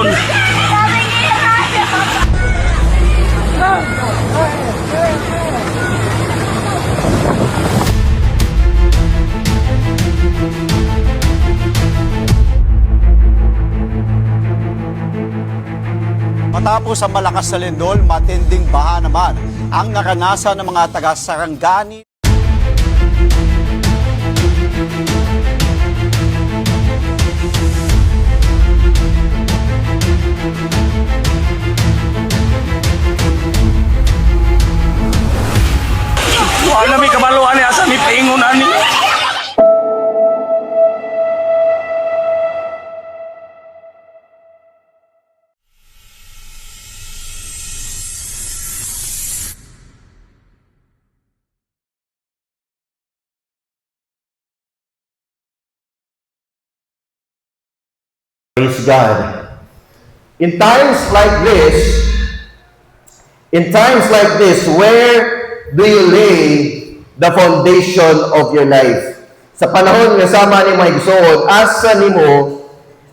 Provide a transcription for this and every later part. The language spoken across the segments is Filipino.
down. Matapos ang malakas na lindol, matinding baha naman ang naranasan ng mga taga-Sarangani. Wala may kabaluan niya sa mitingon ani. Praise God. In times like this, where do you lay the foundation of your life? Sa panahon nga sama ni mga igsoon, asa nimo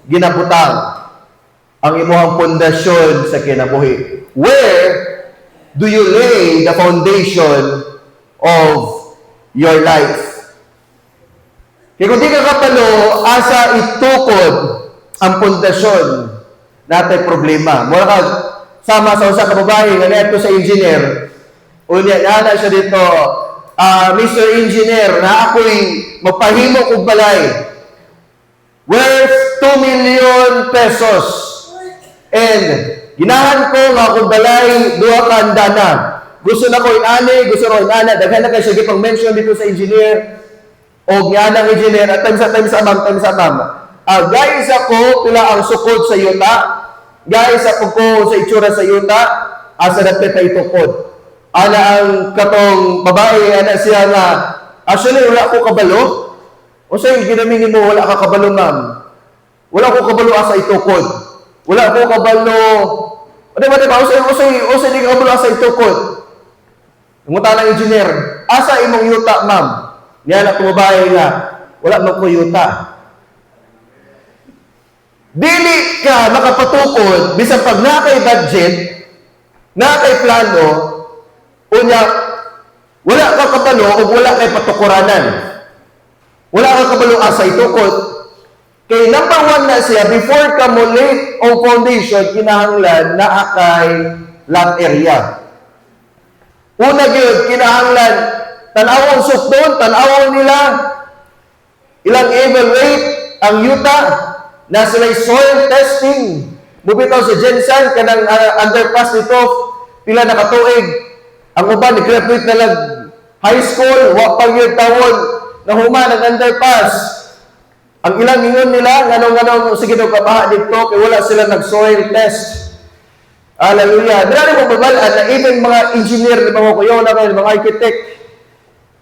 ginabutang ang imong pundasyon sa kinabuhi? Where do you lay the foundation of your life? Kaya kung di ka kapalo, asa itukod ang pundasyon natay problema. Mura ka sama sa usa ka babae nga neto sa engineer. Unya na siya dito, Mr. Engineer, na ako'y magpahimo og balay worth 2 million pesos. And ginahan ko nga akong balay duha ka andana. Gusto na ko inani, gusto ko inana, daghan na kay sige pang mention dito sa engineer. O nga ng engineer at time sa amam. Guys ako, pila ang sukod sa yuta. Guys ako ko sa itsura sa yuta. Asa dapit na itukod. Ana ang katong babae, ana siya nga, actually, wala ko kabalo. O sa'yo, ginamingin mo, wala ka kabalo, ma'am. Wala ko kabalo asa itukod. Wala ko kabalo. O diba, usay, di ka kabalo asa itukod. Ngunta ng engineer, asa imong yuta, ma'am? Niya na babae nga, wala mo ko yuta. Dili ka makapatukod, bisan pag nakay budget, nakay plano, unya, wala ka kabalo o wala kay patukuranan. Wala ka kabalo asa itukod. Kay number 1 na siya, before ka mo lay o foundation, kinahanglan na akay land area. Una gyud kinahanglan, tanawang sukdon, tanawang nila, ilang evaluate ang yuta, na sila'y soil testing. Bubitaw sa Jensen, kanang underpass nito, pila nakatuig. Ang uban, nag-graduate na lang high school, wapang year tawon, na human ang underpass. Ang ilang ingon nila, nganong sige daw kabaha dito, kaya wala sila nag-soil test. Hallelujah. Dala mo babalaan na even mga engineer, mga kuyaw na kayo, mga architect,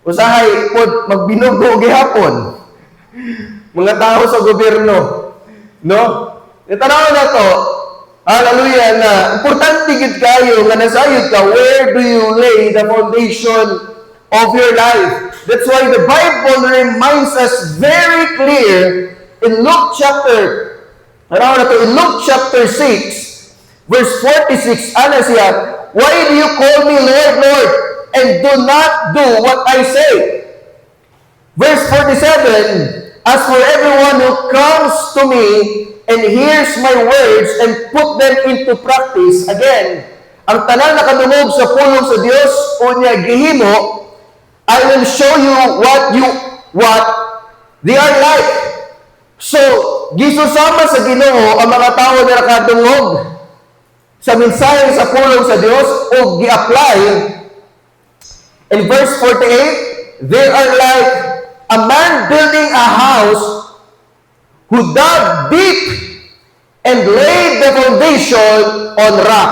usahay po magbinugo gihapon. Mga tao sa gobyerno. No? Itanaw na to, hallelujah, na importante gid kayo nga nasayod ka, where do you lay the foundation of your life? That's why the Bible reminds us very clear in Luke chapter 6, verse 46, ano siya, why do you call me Lord, Lord, and do not do what I say? Verse 47, as for everyone who comes to me and hears my words and put them into practice, again, ang tanan na kadungog sa pulong sa Dios o niya gihimo, I will show you what they are like. So, gisusama sa Ginoo ang mga tao na nakadungog sa mensahe sa pulong sa Dios o gi-apply. In verse 48, they are like a man building a house who dug deep and laid the foundation on rock.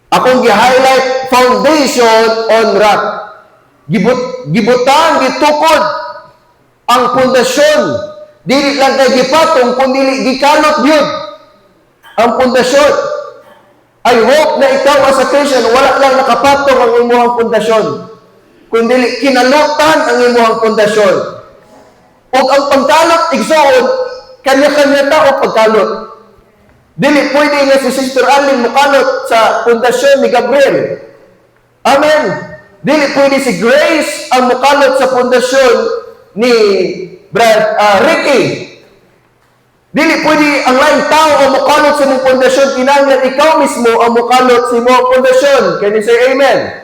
Akong gi-highlight foundation on rock. Gibutang, gitukod ang pundasyon. Dili lang kay gipatong, kundi gikalot yun ang pundasyon. I hope na ikaw as a Christian, wala lang nakapatong ang imuhang pundasyon, kundi kinalutan ang imuhang pundasyon. O ang pagkalot, igsoon, kanya-kanya tao pagkalot. Dili pwede nga si Sister Alin mukalot sa pundasyon ni Gabriel. Amen. Dili pwede si Grace ang mukalot sa pundasyon ni Ricky. Dili pwede ang laing tao ang mukalot sa mong pundasyon. Kinahanglan ikaw mismo ang mukalot sa mong pundasyon. Can you say amen?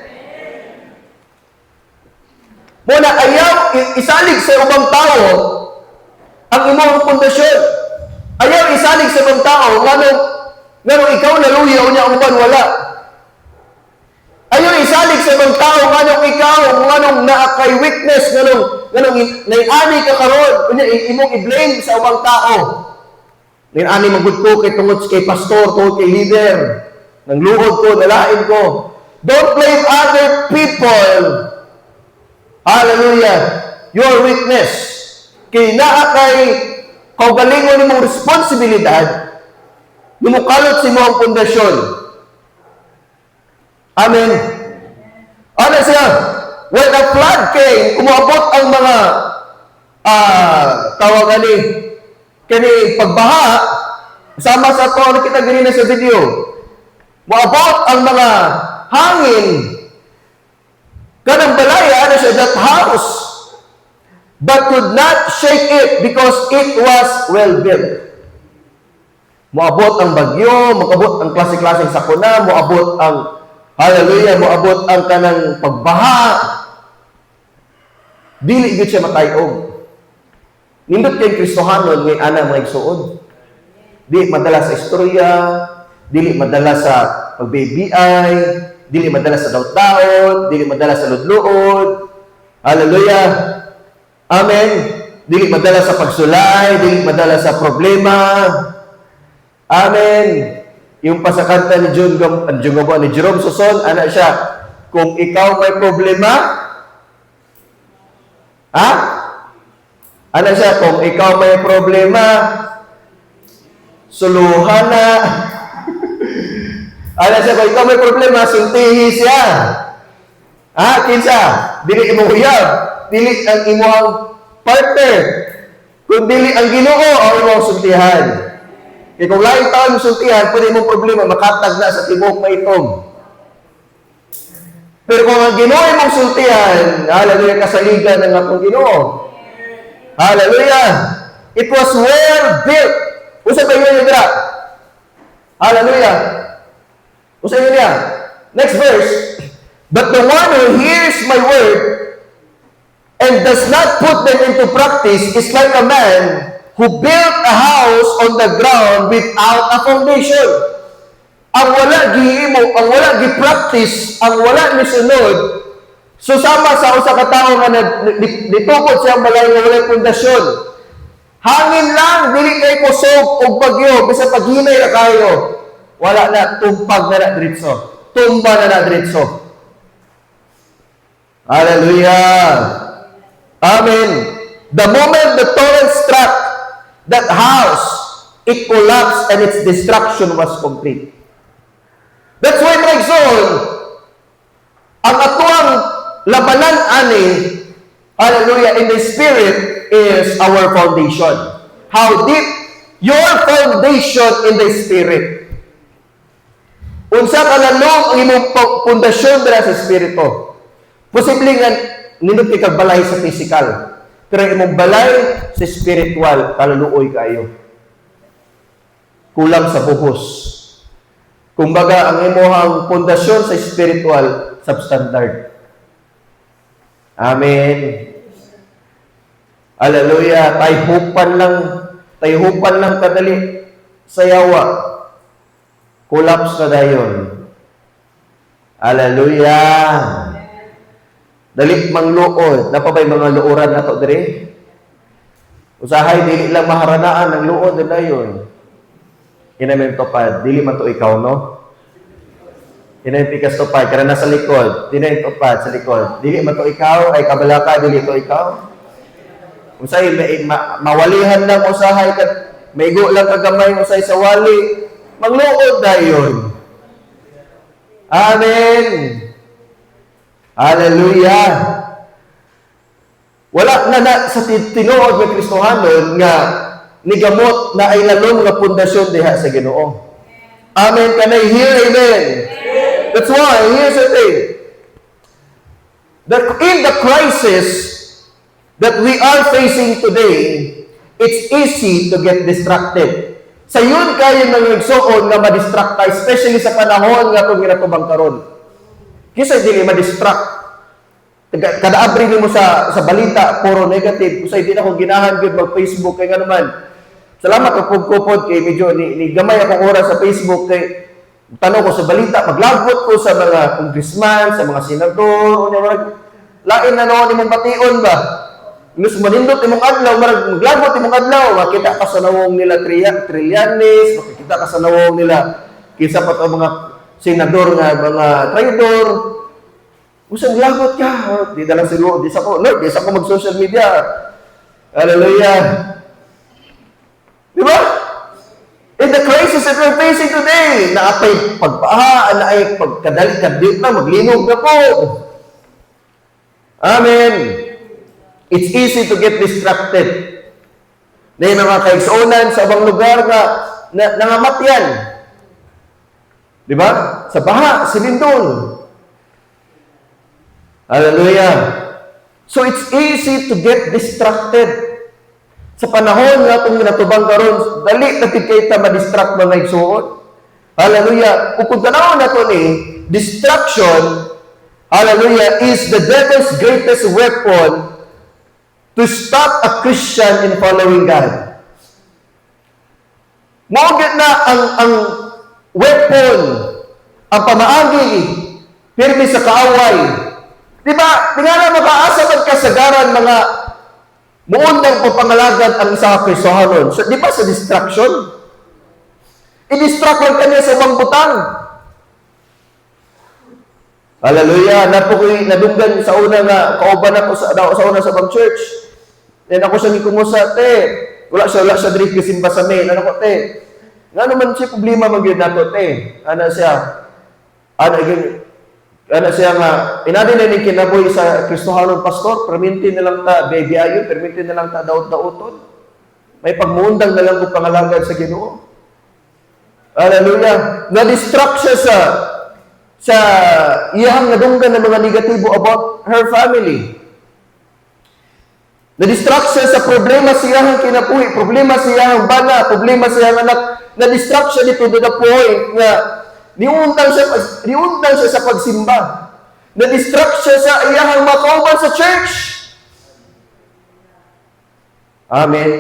Muna ayaw isalig sa ubang tao ang imong pundasyon. Ayaw isalig sa ibang tao, nganong ikaw naluya o niya ang uban wala. Ayaw isalig sa ibang tao, nganong ikaw, nganong naakay weakness, nganong naiani ka karon, imong i-blame sa ibang tao. Naiani magud ko kay tungod kay pastor, tungod kay leader, nang luhod ko, nalain ko. Don't blame other people. Hallelujah. Your weakness. Kay naakay kaugalingon nimong responsibilidad, nimukalot si mo ang pundasyon. Amen. Ano siya? When a flood came, umabot ang mga tawagan ni kani pagbaha, sama sa ito, kita ganina sa video, umabot ang mga hangin, kanang balaya, ano siya, that house, but could not shake it because it was well built. Moabot ang bagyo, moabot ang klase-klaseng sakuna, moabot ang hallelujah, moabot ang kanang pagbaha. Dili gyud siya matayog. Nindot kay Kristohanon ngay ana mga igsuon. Dili madala sa istorya, dili madala sa pagbibiay, dili madala sa daot-daot, dili madala sa ludluod. Hallelujah. Amen. Dili madala sa pagsulay, dili madala sa problema. Amen. Yung pasakanta ni ni Jerome Suson, ana siya, kung ikaw may problema, ana siya, kung ikaw may problema, suluhan na. Ana siya, kung ikaw may problema, sultihi siya. Kinsa? Dili imong uyab. Dili ang imong partner. Kung dili ang Ginoo ang imong sultihan. Kaya kung laing taon mo sultihan, pwede imong problema, makatag na sa tibok maitong. Pero kung ang Ginoo imong sultihan, hallelujah, kasaligan ng atong Ginoo. Hallelujah. It was well built. Usa pa yun yung hallelujah. Usa yun niya. Next verse. But the one who hears my word and does not put them into practice is like a man who built a house on the ground without a foundation. Ang wala gihimo, ang wala gi-practice, ang wala misunod, susama sa usa ka tawo nga nitukod siya balay nga wala pundasyon. Hangin lang, dili kay kusog og bagyo, bisa paghinay na kayo. Wala na, tumpag na diretso. Tumba na diretso. Hallelujah. Amen. The moment the torrent struck that house, it collapsed and its destruction was complete. That's why, my soul, ang atuang labanan ani, hallelujah, in the Spirit is our foundation. How deep? Your foundation in the Spirit. Unsa ka lalong ang imong pundasyon dira sa Espiritu. Posible nga nindot kay kagbalay sa physical. Pero imong balay sa spiritual, kaluluoy kayo. Kulang sa buhos. Kumbaga, ang imong pundasyon sa spiritual, substandard. Amen. Hallelujah. Tayhupan lang kadali sa yawa. Collapse na dayon. Hallelujah. Dali mangluod. Napabay mga luoran na to dire. Usahay, dili lang maharanaan ng luod na dayon. Inamin topad. Dili man to ikaw, no? Inamin pikas topad. Karena sa likod. Dili topad sa likod. Dili man to ikaw. Ay kabalaka, dili to ikaw. Usahay, mawalihan lang usahay. Maigo lang kagamay usahay sa wali. Mangluod dayon. Amen. Hallelujah. Wala na sa tinuod ng Kristohanon nga nigamot na ay lalong nga pundasyon diha sa Ginoo. Amen. Can I hear amen? That's why, here's the thing. That in the crisis that we are facing today, it's easy to get distracted. Sa yun kayo nang nagsuon nga ma-distract tayo, especially sa panahon nga itong ginatubang karon. Kisa hindi ma-distract. Kada abri mo sa balita, puro negative. Kung hindi na akong ginahan yun mag-Facebook, kaya nga naman, salamat kupod kay medyo ni gamay akong oras sa Facebook kay tanong ko sa balita, maglagot ko sa mga congressman, sa mga senador, lain na noon imong bation ba? Nus manindot imong adlaw, maglagot imong adlaw, makita ka sa nawong nila Trillanes, makita ka sa nawong nila kisa pa ang mga senador nga mga traidor. Usang lagot ka, di dalang siguro, di sa ko mag-social media. Hallelujah. Di ba? In the crisis that we're facing today, naapay pagpaha, naay pagkadali-kadit na, maglinog na po. Amen. It's easy to get distracted. Na yung mga kaigsunan sa abang lugar na nangamatyan. Di ba? Sa baha, silindol. Hallelujah. So it's easy to get distracted. Sa panahon nga itong natubang karon, dali na kita ma-distract mga igsuon. Hallelujah. Kung tanaw na ito distraction, hallelujah, is the devil's greatest weapon to stop a Christian in following God. Mawagit na ang weapon, ang pamaagi, pirmi sa kaaway. Diba? Tingnan mo makaasa man kasagaran mga muundang papangalagan ang isa ka Kristohanon. So, di ba sa distraction? I-distract lang kanya sa ibang butang. Hallelujah. Napukoy nadunggan sa una nga kauban ako sa una sa ibang church. Then ako siya gikumusta, te. Wala siya diri kasimba sa main. Ano ko, te? Nga naman siya problema man gyud nato, te. Ana siya nga, inadin na ni kinaboy sa Kristohanon pastor, permintin na lang ta, baby ayon, permintin na lang ta daot-daoton. May pagmuundang na lang kung pangalagan sa Ginoo. Hallelujah. Na-distract siya sa iyang nadunggan ng mga negatibo about her family. Na-distract siya sa problema sa iyang kinabuhi, problema sa iyang bana, problema sa iyang anak. Na-distract siya dito to the point na niundang siya sa pagsimba. Na-distract siya sa iyang makauban sa church. Amen.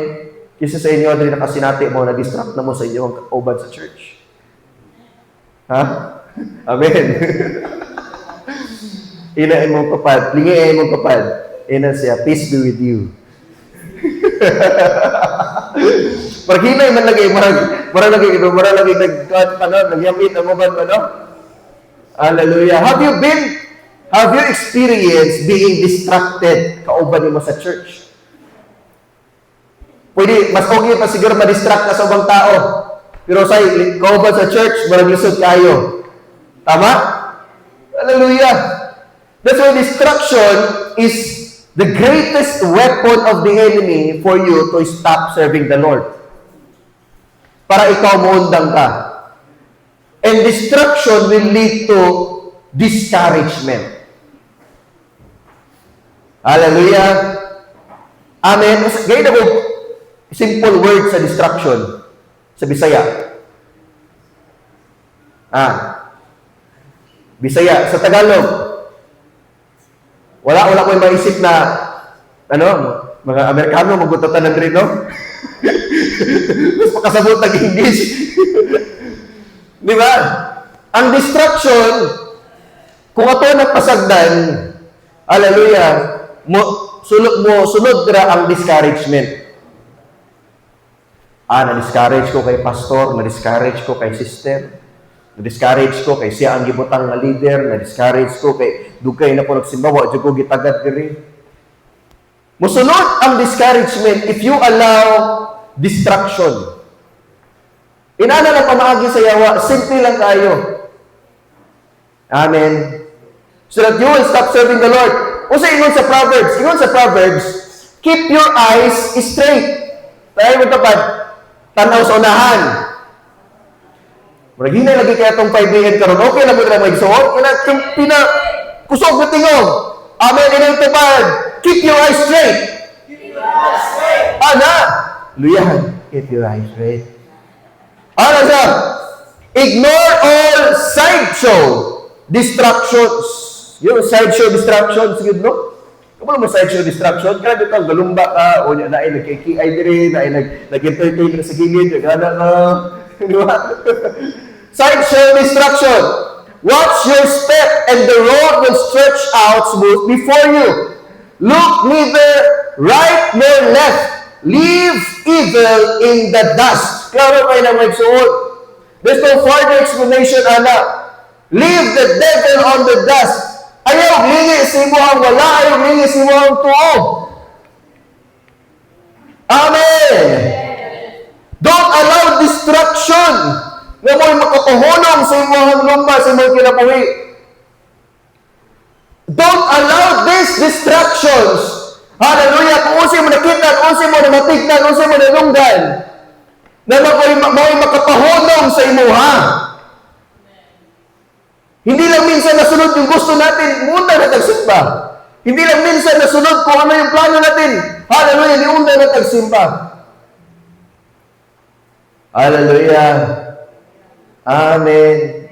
Kisa sa inyo, adri nakasinati mo, na-distract na mo sa inyong kauban sa church. Ha? Amen. Inain mong kapad. Lingiin mong kapad. Ina siya, peace be with you. Paghinay man lagi, marang lagi nagyamit ang uban ano? Hallelujah. Have you experienced being distracted kauban mo sa church? Pwede, mas okay pa siguro ma-distract ka sa ubang tao. Pero sa kauban sa church, marang lisod kayo. Tama? Hallelujah. That's why distraction is the greatest weapon of the enemy for you to stop serving the Lord. Para ikaw muundang ka. And distraction will lead to discouragement. Hallelujah. Amen. Gaya na simple word sa distraction. Sa Bisaya. Bisaya. Sa Tagalog. Wala ko yung maisip na, mga Amerikano, magutatan ng rin, no? Mas makasabot ng English. Di ba? Ang distraction, kung ato nagpasagdan, hallelujah, sunod dira ang discouragement. Na-discourage ko kay pastor, na-discourage ko kay sister, na-discourage ko kay siya ang gibutang nga leader, na-discourage ko kay dugay na po nagsimba, wa jud ko gitagad diri. Musunod ang discouragement if you allow distraction. Inana lang pamaagi sa yawa, simple lang kayo. Amen. So that you will stop serving the Lord. Usa ingon sa Proverbs, keep your eyes straight. Tayo mo tapad, tanaw sa unahan. Maragina lagi kaya itong 5 million karon. Okay lang mo na magsuot. Kusog na tingog. Amen. Inang tupad. Keep your eyes straight. Ana. Luyahan. Keep your eyes straight. Ano siya? Ignore all sideshow distractions. Yung sideshow distractions, yun, no? Kung mo sideshow distraction, grabe ka, galumba ka, o niya, naay nagkikiay din, naay nag-entertain na sa gilid, gana ka, di ba? Sideshow distraction. Watch your step and the road will stretch out smooth before you. Look neither right nor left. Leave evil in the dust. Klaro kayo na magsuot. There's no further explanation, Ana. Leave the devil on the dust. Ayaw lingi si mo ang wala, ayaw lingi si mo ang tuog. Amen. Don't allow distraction na mo'y makapahulong sa imong lumba, sa imong kinabuhi. Don't allow these distractions. Hallelujah. Kung usin mo nakita, kung usin mo na matignan, kung usin mo na lunggan, na mo'y makapahulong sa imuha. Hindi lang minsan nasunod yung gusto natin, muna na tagsimba. Hindi lang minsan nasunod kung ano yung plano natin. Hallelujah, di una na tagsimba. Hallelujah. Amen.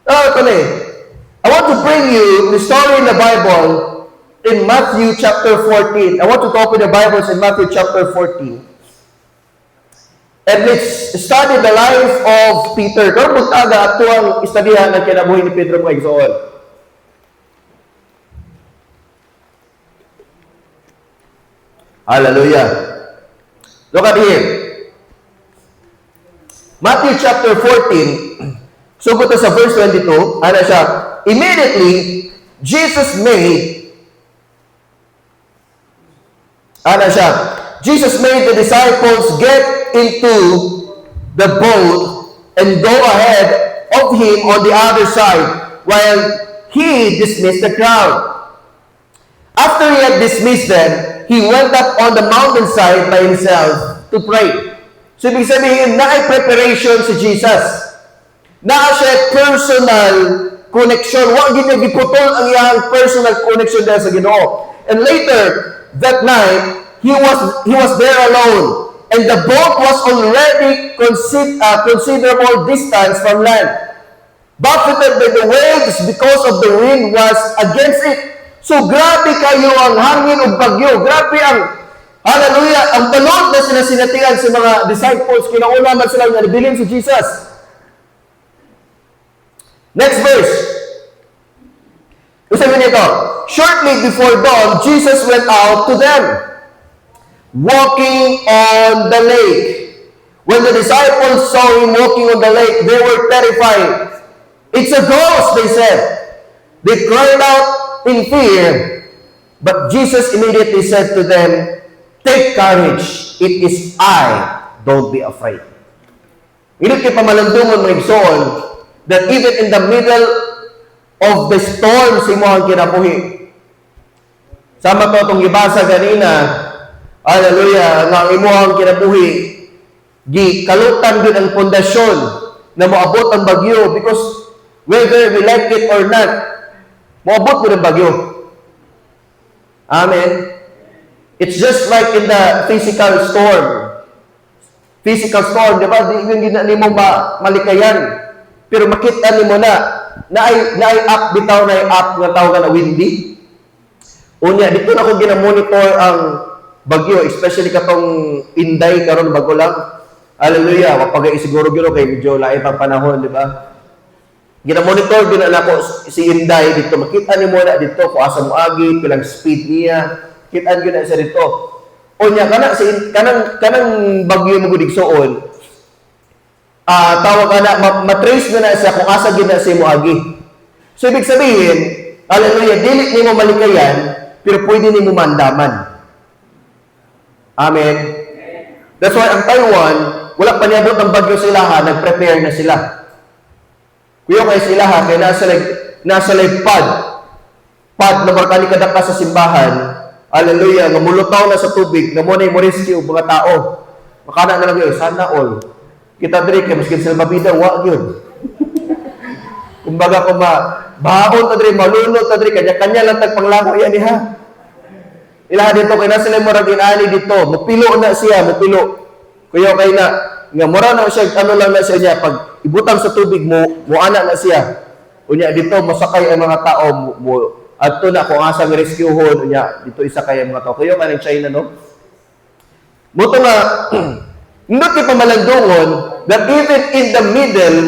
I want to bring you the story in the Bible in Matthew chapter 14. I want to open the Bibles in Matthew chapter 14. And let's study the life of Peter. Kung magtaga at tuwang istadihan ng kinabuhi ni Pedro mga igsoon. Hallelujah. Look at here. Matthew chapter 14, sugot sa verse 22, ano siya? Immediately, Jesus made the disciples get into the boat and go ahead of him on the other side while he dismissed the crowd. After he had dismissed them, he went up on the mountainside by himself to pray. So, ibig sabihin, na-ay preparation si Jesus. Na siya personal connection. Huwag ginagiputol ang iyang personal connection dahil sa Ginoo. And later, that night, he was there alone. And the boat was already considerable distance from land. Buffeted by the waves because of the wind was against it. So grabe kayo ang hangin o bagyo. Grabe ang, hallelujah, ang balot na sinasinatian sa mga disciples. Kinauna man sila na nabilin si Jesus. Next verse. Sabi nito, shortly before dawn, Jesus went out to them, walking on the lake. When the disciples saw him walking on the lake, they were terrified. It's a ghost, they said. They cried out in fear. But Jesus immediately said to them, take courage, it is I, don't be afraid. Init kay pamalandungon mo igsoon that even in the middle of the storm sa imong kinabuhi. Sama to itong ibasa ganina, hallelujah, nga imong kinabuhi, kalutan din ang pundasyon na moabot ang bagyo because whether we like it or not, moabot din ang bagyo. Amen. It's just like in the physical storm. Physical storm, di ba? Hindi na mo malikayan. Pero makita ni mo na ay up, bitaw na ay up, nga tawag na windy. Unya, dito na akong ginamonitor ang bagyo, especially katong Inday, karon bago lang. Hallelujah, kapag isiguro gino kay medyo lain pang panahon, di ba? Ginamonitor din na ako si Inday dito. Makita ni mo na dito kung asa mo agi, pilang speed niya. Kitaan ko na sa dito. Unya, kanang bagyo mo gudigsoon, tawag na, matrace na siya kung asa gina siya mo agi. So, ibig sabihin, hallelujah, dili ni mo malikayan, pero pwede ni mo mandaman. Amen. That's why ang Taiwan, wala pa niabot ang bagyo sila, nag-prepare na sila. Kuya kay sila, kaya nasa live pad na markani kada ka sa simbahan, hallelujah, namulutaw na sa tubig, na mo na mo rescue mga tao. Makana na lang yun, sana all. Kita diri kay miskin sila mabida, wa gyud. Kumbaga kung bahaon ta diri, malunod ta diri, kanya-kanya lang tagpanglako yan ha. Ilaha dito kay na sila murag inani dito, mupilo na siya, mupilo. Kuya kay na nga mura na siya ano lang na siya niya pag ibutang sa tubig mo, muana na siya. Unya dito masakay ang mga tao mo adto na kung asa rescuehon unya dito isakay ang mga tao. Kuya man China no. Moto nga ndot kay pamalandungon that even in the middle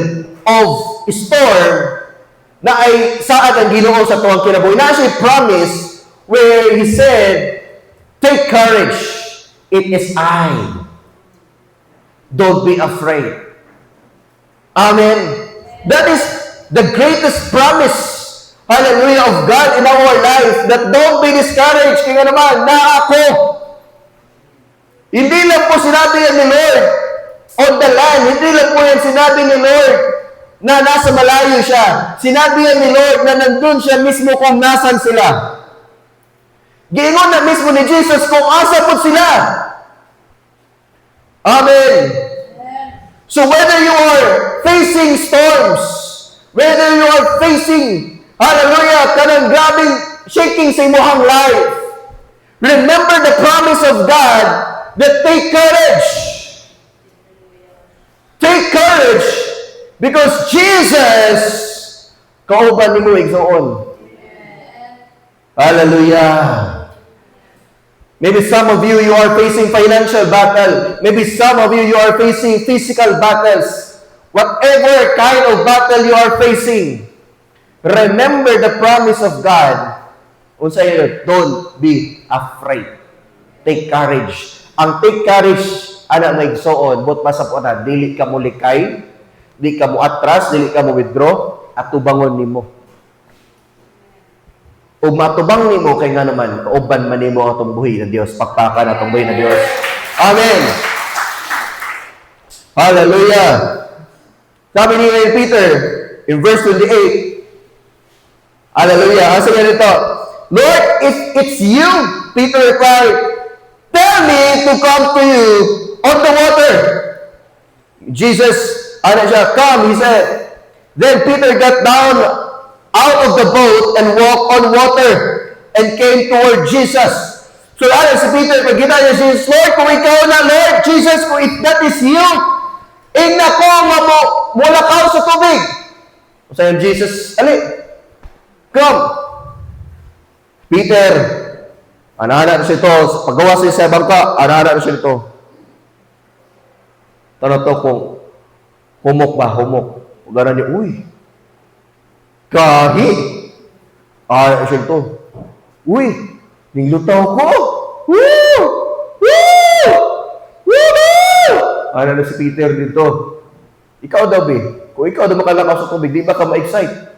of storm na ay saad ang Ginoo sa tuwang kinabuhi. Na siya promise where He said, take courage, it is I. Don't be afraid. Amen. That is the greatest promise, hallelujah, of God in our life, that don't be discouraged. Kaya naman, na ako. Hindi lang po sinabi yan ni Lord on the land. Hindi lang po yan sinabi ni Lord na nasa malayo siya. Sinabi yan ni Lord na nandun siya mismo kung nasan sila. Giingon na mismo ni Jesus kung asa po sila. Amen. So whether you are facing storms, whether you are facing, hallelujah, kanang grabing shaking sa imuhang life, remember the promise of God that take courage. Take courage because Jesus kauban nimo igsoon. Hallelujah. Maybe some of you are facing financial battle. Maybe some of you are facing physical battles. Whatever kind of battle you are facing, remember the promise of God. Unsay don't be afraid. Take courage. Ang take courage ana nga igsoon, but pasapon na dili ka mo likay, dili ka mo atras, dili ka mo withdraw at tubangon nimo. O matubang nimo kay nga naman kauban man nimo atong buhi ng Dios, pakpakan atong buhi ng Dios. Amen. Hallelujah. Sabi ni Peter in verse 28. Hallelujah. Asa nga nito? Lord, if it's you, Peter replied, tell me to come to you on the water. Jesus, come, he said. Then Peter got down out of the boat and walked on water and came toward Jesus. So si Peter, pag kita niya Jesus, Lord, kung ikaw na, Lord, Jesus, kung if that is you, ingna ko nga mula ka sa tubig. Sabi Jesus, ali, come. Peter, ana-ana na siya ito. Paggawa siya sa bangka, ana-ana na siya ito. Tanong to kung humok ba? Humok. Gano'n niya, uy. Kahi. Ana siya ito. Uy, ninglutaw ko. Woo! Woo! Woo! Ana na si Peter dito. Ikaw daw, be. Kung ikaw daw makalakaw sa tubig, di ba ka ma-excite?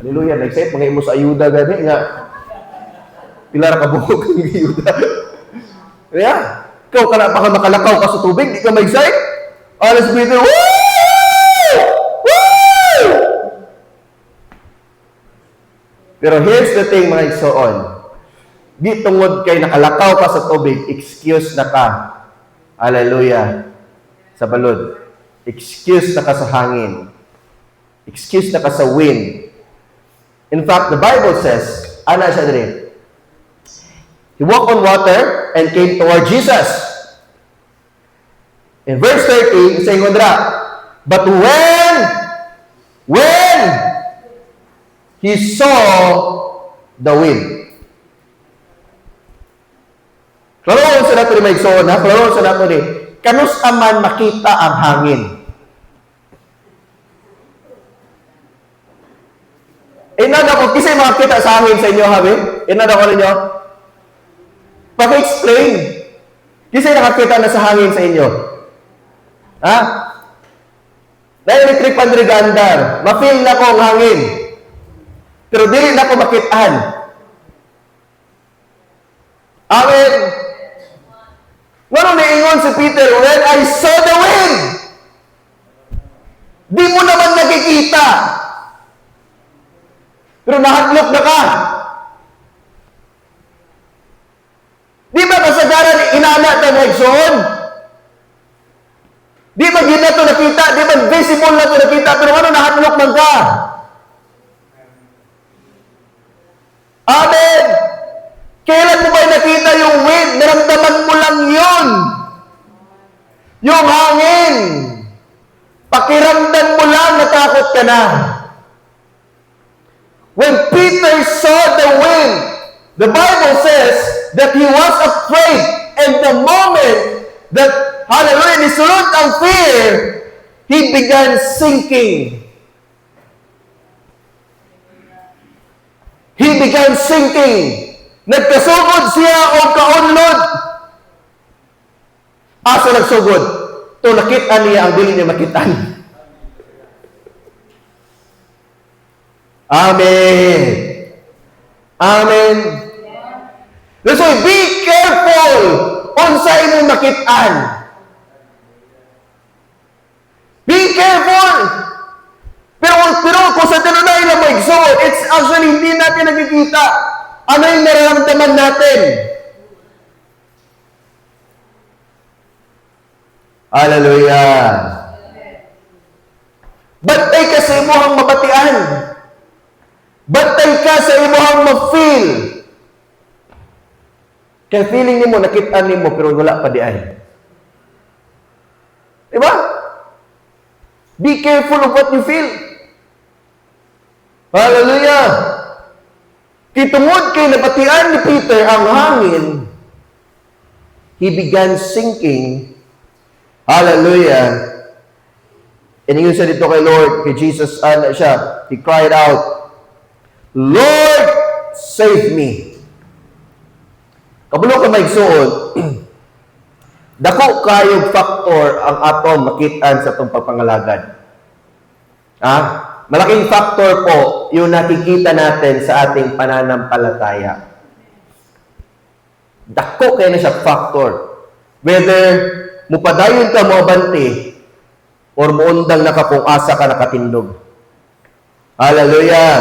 Hallelujah. Na-excite. Mga imo sa ayuda gani nga. Pilara ka buhok ng ayuda. Kaya, ikaw ka na makalakaw ka sa tubig, di ka ma-excite? Ana si Peter, woo! Woo! Pero here's the thing, mga igsoon. Di tungod kay nakalakaw ka sa tubig, excuse na ka. Hallelujah. Sa balod. Excuse na ka sa hangin. Excuse na ka sa wind. In fact, the Bible says, ana siya din, he walked on water and came toward Jesus. In verse 30, saying Gondra, but when he saw the wind. Klaroon sa nato ni Maigsoon, ha? Klaroon sa nato ni, kanus aman makita ang hangin. Inada ko, kisay makita sa hangin sa inyo, habi? Inada ko ninyo? Pag-explain. Kisay nakakita na sa hangin sa inyo? Ha? Na-electric pandrigandar, ma-feel na ko ang hangin. Pero dili na ko makitaan. Amen. Ngano niingon si Peter, when I saw the wind, di mo naman nakikita. Pero nahatlok na ka. Di ba kasagaran inana ta ng igsoon? Di ba ginato na nakita, di ba visible na ito nakita, pero ano nahatlok man ka? Amen! Kailan mo ba nakita yung wind? Naramdaman mo lang yun. Yung hangin. Pakiramdam mo lang, natakot ka na. When Peter saw the wind, the Bible says that he was afraid. And the moment that, hallelujah, nisulot ang fear, he began sinking. He began sinking. Nagkasugod siya o kaunlod. Asa nagsugod? To nakitaan niya ang dili niya makitaan. Amen. Amen. So, be careful unsa imong makitaan. Be careful. Pero kung sa tinunay na may exalt, it's actually hindi natin nakikita. Ano yung nararamdaman natin? Hallelujah. Bantay ka sa imuhang mabatian. Bantay ka sa imuhang ma-feel. Kaya feeling ni mo, nakitaan ni mo, pero wala pa di ay. Diba? Be careful of what you feel. Hallelujah! Kitungod kay nabatian ni Peter ang hangin, he began sinking. Hallelujah! And yun siya dito kay Lord, kay Jesus, siya, he cried out, Lord, save me. Kabulo ka maigsuon, dako kayong factor ang atong makitaan sa itong pagpangalagad. Malaking factor po yung nakikita natin sa ating pananampalataya. Dako kayo na siya factor. Whether mupadayon ka mo abante or muundang nakapung-asa ka nakatindog. Hallelujah!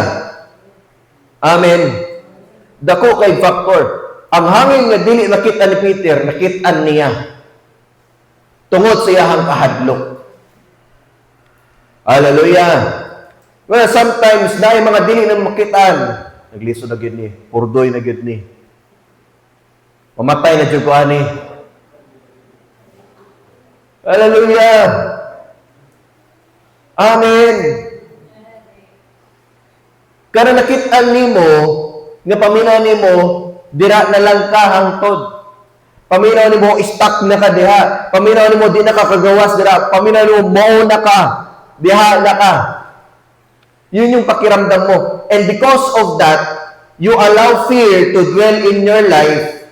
Amen! Dako kay factor. Ang hangin nga dili nakita ni Peter, nakitaan niya. Tungod sa iyahang kahadlok. Hallelujah! Well, sometimes, na yung mga dili na makitaan, nagliso na yun ni, purdoy na yun ni. Mamatay na dyan ko, ani. Hallelujah! Amen! Kaya nakitaan ni mo, nga paminaw ni mo, dira na lang ka hangtod. Paminaw ni mo, stuck na ka diha. Paminaw ni mo, di na ka kagawas dira. Paminaw ni mo, mauna ka. Diha na ka. Yun yung pakiramdam mo. And because of that, you allow fear to dwell in your life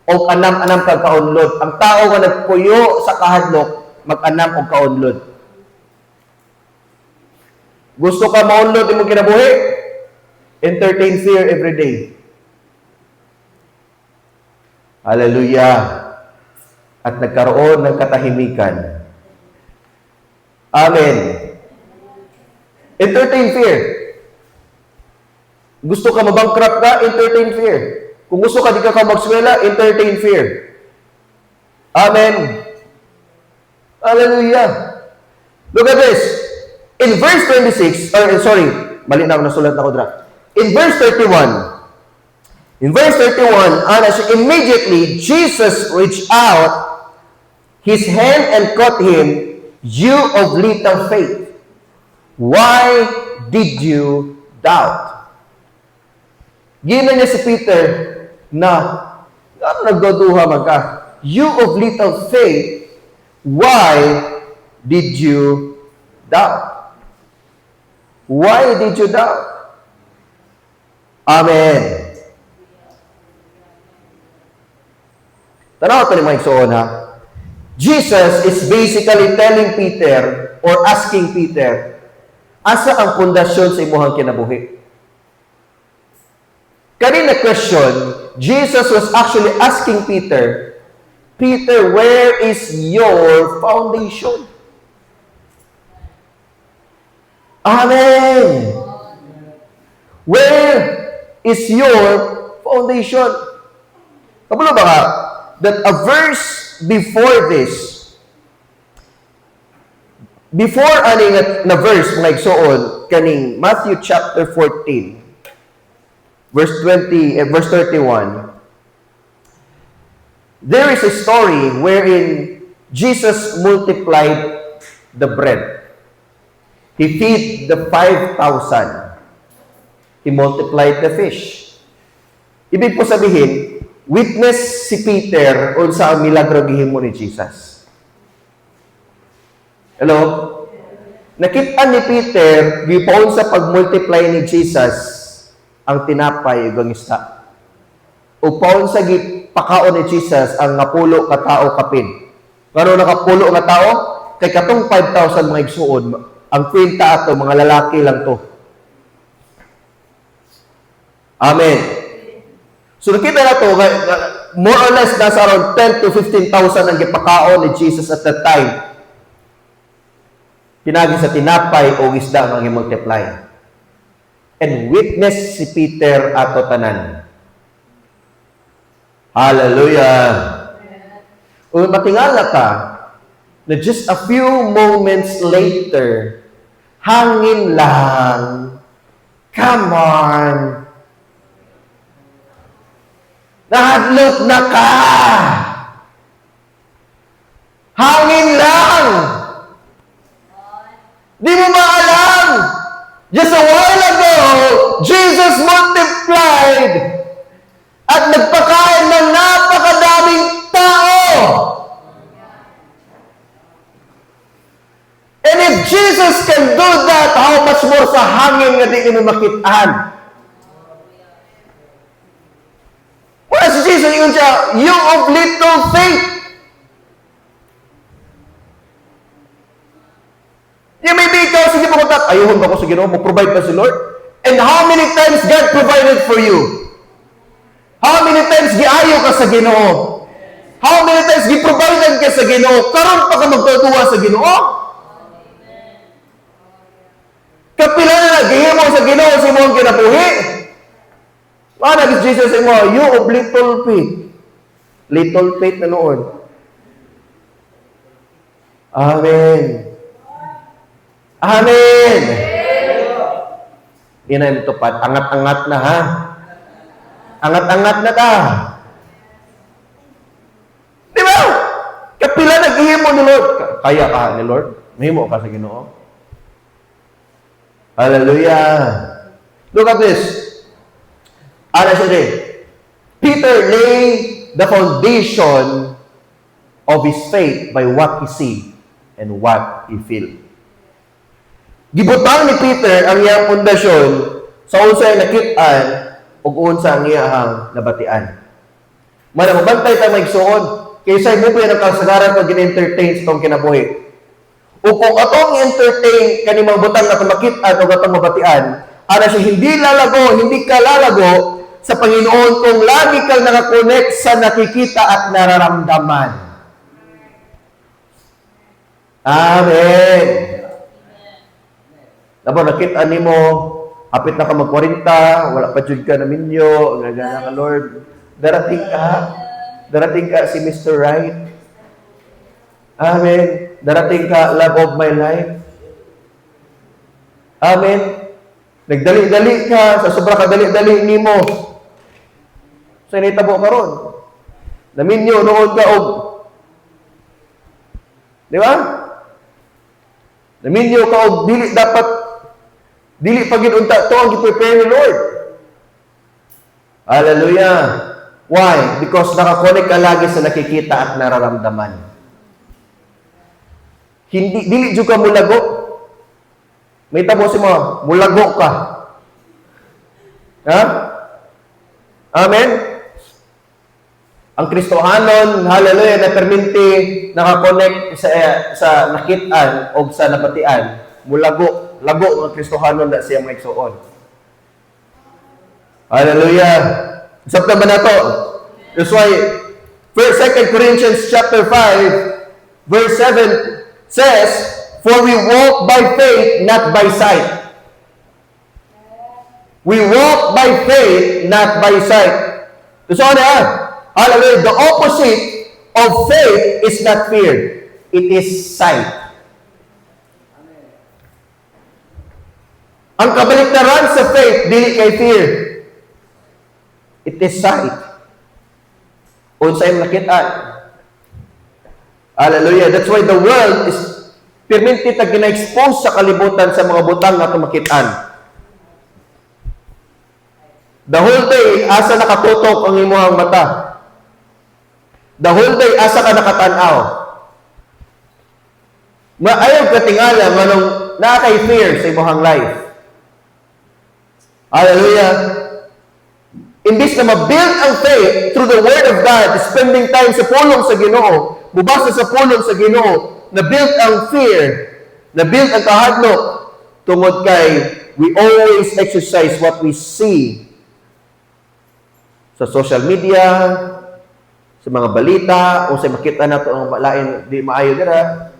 o anam-anam kag kaunlod. Ang tao nga nagpuyo sa kahadlok, mag-anam og kaunlod. Gusto ka maunlod imong kinabuhi? Entertain fear every day. Hallelujah. At nagkaroon ng katahimikan. Amen. Entertain fear. Gusto ka mabankrupt ka? Entertain fear. Kung gusto ka di ka magswela, entertain fear. Amen. Hallelujah. Look at this. In verse 26, mali na ako nasulat ako dra. In verse 31, immediately Jesus reached out his hand and caught him, you of little faith. Why did you doubt? Gina niya si Peter na, ano nagduduha man ka? You of little faith, why did you doubt? Why did you doubt? Amen. Tanaw ito ni mga igsoon, ha? Jesus is basically telling Peter or asking Peter, asa ang pundasyon sa imuhang kinabuhi? Kanina question, Jesus was actually asking Peter, Peter, where is your foundation? Amen. Where is your foundation? Kapalo ba ka? That a verse before this, before ani na verse mga igsoon kaning Matthew chapter 14 verse 31, there is a story wherein Jesus multiplied the bread. He feed the 5,000. He multiplied the fish. Ibig po sabihin, witness si Peter unsa ang milagro gihimo ni Jesus. Hello? Nakita ni Peter, gipaon sa pag-multiply ni Jesus, ang tinapay ug ang isda. O paon sa gipakaon ni Jesus ang napulo ka tao kapin. Ngano nakapulo nga tao? Kay katong 5,000 mga igsuon, ang kwenta ato mga lalaki lang to. Amen. So nakita na to, more or less nasa around 10 to 15,000 ang gipakaon ni Jesus at that time. Pinagi sa tinapay o isda ang i-multiply. And witness si Peter ato tanan. Hallelujah. O matingala ka, na just a few moments later, hangin lang. Come on. Nahadlot na ka. Hangin lang. Di mo maalam. Just a while ago, Jesus multiplied at nagpakain ng napakadaming tao. And if Jesus can do that, how much more sa hangin nga di mo makitaan? Wala si Jesus, yun siya, you of little faith. Yung may ikaw, sige po kontak, ayun ba ko sa Ginoo, mo-provide pa si Lord? And how many times God provided for you? How many times giayo ka sa Ginoo? How many times gi-provided ka sa Ginoo? Karon pa ka magtutuwa sa Ginoo? Kapila na naghihimo sa Ginoo sa imong kinabuhi. Mana Jesus sa imo, you of little faith. Little faith na noon. Amen. Amen. Yan ang tupad. Angat-angat na ha. Angat-angat na ka. Di ba? Kapila naghihimo ni Lord. Kaya ka ni Lord. Mahimo ka sa Ginoo. Hallelujah. Look at this. Ano siya rin? Peter laid the foundation of his faith by what he see and what he feel. Gibutang ni Peter ang iyang pundasyon sa unsay nakit-an ug unsa ang iyang nabatian. Mana mabantay ta maigsuon kaysa mo pa ang kasagaran pag gin-entertain sa tong kinabuhi. O kung atong entertain kani mga butang na makit-an o atong mabatian, ana siya hindi lalago, hindi ka lalago sa Panginoon kung lagi kang nakakonect sa nakikita at nararamdaman. Amen. Dapat nakita nimo, hapit na ka mag-40, wala pa jud ka na minyo, gagana ka Lord. Darating ka si Mr. Right. Amen. Darating ka, love of my life. Amen. Nagdali-dali ka, sa sobra ka dali-dali nimo. Sa initabo karon. Naminyo noon ka og. Di ba? Naminyo ka og dili pa gid unta to ang gi-prepare ni Lord. Hallelujah. Why? Because nakakonek ka lagi sa nakikita at nararamdaman. Dili jud ka mulago. May tabo si mo, mulago ka. Ha? Amen. Ang Kristohanon, hallelujah, na perminti nakakonek sa nakitaan o sa napatian, mulago, lago ang Kristohanon na siya mga igsuon. Hallelujah. Sabta ba na to? That's why 2 Corinthians chapter 5 verse 7 says, "For we walk by faith, not by sight." We walk by faith, not by sight. So hallelujah. The opposite of faith is not fear. It is sight. Ang kabaliktaran sa faith, dili kay fear. It is sight. Unsay nakit-an. Hallelujah. That's why the world is permitted na gina-expose sa kalibutan sa mga butang na tumakit-an. The whole day, asa nakatutok ang imuhang mata. The whole day, asa ka nakatanaw. Maayaw ka tingala manong nakaka-fear sa imuhang life. Hallelujah. Imbis na ma-build ang faith through the Word of God, spending time sa pulong sa Ginoo, bubasa sa pulong sa Ginoo, na-build ang fear, na-build ang kahadlok, tungod kay we always exercise what we see sa social media, sa mga balita, o sa makita na ito ang malain di maayo dira.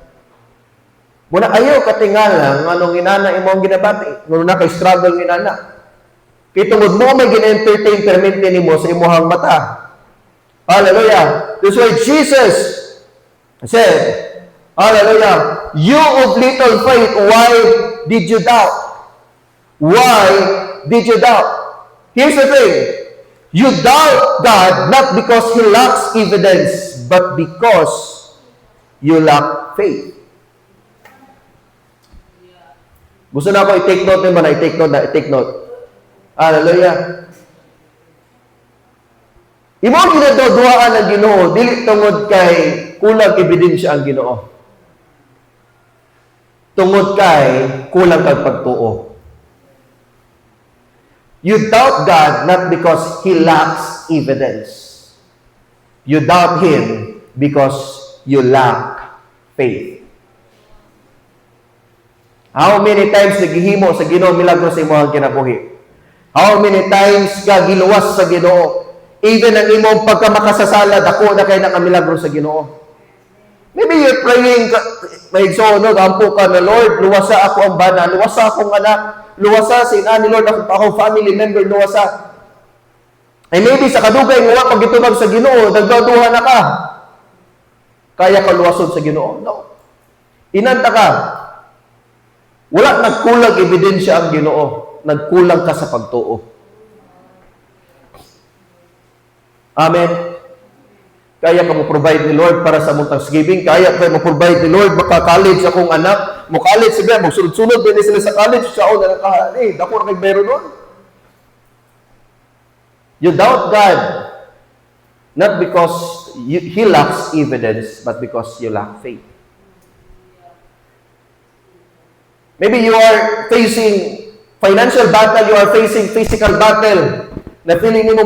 Muna ayaw katingala ng anong inana imong ginabati, ngano na kay struggle ng inana. Kaya tungod mo may gina-entertain permanente nimo sa imuhang mata. Hallelujah. That's why Jesus said, hallelujah, you of little faith, why did you doubt? Why did you doubt? Here's the thing. You doubt God not because He lacks evidence, but because you lack faith. Gusto na ako i-take note naman, i-take note. Hallelujah. Imong ginaduduhaan ng Ginoo, dili tungod kay kulang ebidensya ang Ginoo. Tungod kay kulang kag pagtuo. You doubt God not because He lacks evidence. You doubt Him because you lack faith. How many times naghihimo sa Ginoo milagro sa imong kinabuhi? How many times ka giluwas sa Ginoo? Even ang imong pagkamakasasala, dako na kay nakamilagro sa Ginoo. Maybe you're praying, may igsoon, ampo ka na, Lord, luwasa ako ang bana, luwasa akong anak, luwasa si inani, Lord, akong family member, luwasa. Ay maybe sa kadugay nga pag gitubag sa Ginoo, nagdaduha na ka. Kaya ka luwason sa Ginoo. No. Inanta ka. Wala nagkulang ebidensya ang Ginoo. Nagkulang ka sa pagtuo. Amen. Kaya ka mo provide ni Lord para sa mong Thanksgiving. Kaya ka mo provide ni Lord maka-college akong anak. Mo college sila, magsunod-sunod din sila sa college. Siya na nakahan. Dako na kay meron nun. You doubt God. Not because He lacks evidence, but because you lack faith. Maybe you are facing financial battle, you are facing physical battle. Na feeling mo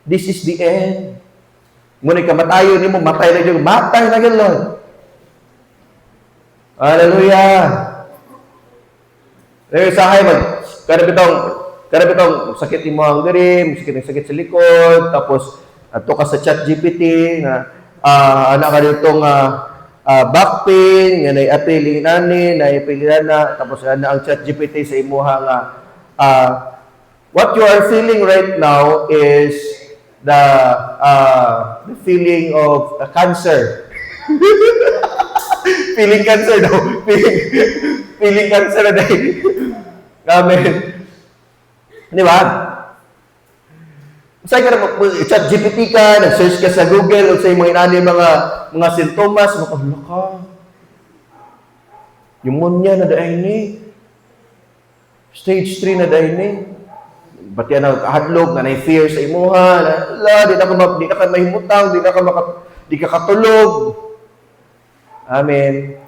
this is the end. Muna kamatayo ni mo, matay na yun, Lord. Hallelujah. There sa hay karabitong sakit mo ang garim, sakit sa likod, tapos ato ka sa ChatGPT na anak ka ditong back pain, nga naiapili na, tapos ang ChatGPT sa imuha nga, what you are feeling right now is the feeling of cancer. Feeling cancer daw. Feeling cancer na dahil. Amen. Di ba? Saan ka na ChatGPT ka, nag-search ka sa Google, o sa mga inani mga sintomas, makahala ka. Pneumonia na dahil ni. Stage 3 na dahil ni. Ba't yan ang kahadlok, na fear sa imuha, di na ka mahimutang, di ka katulog. Amen.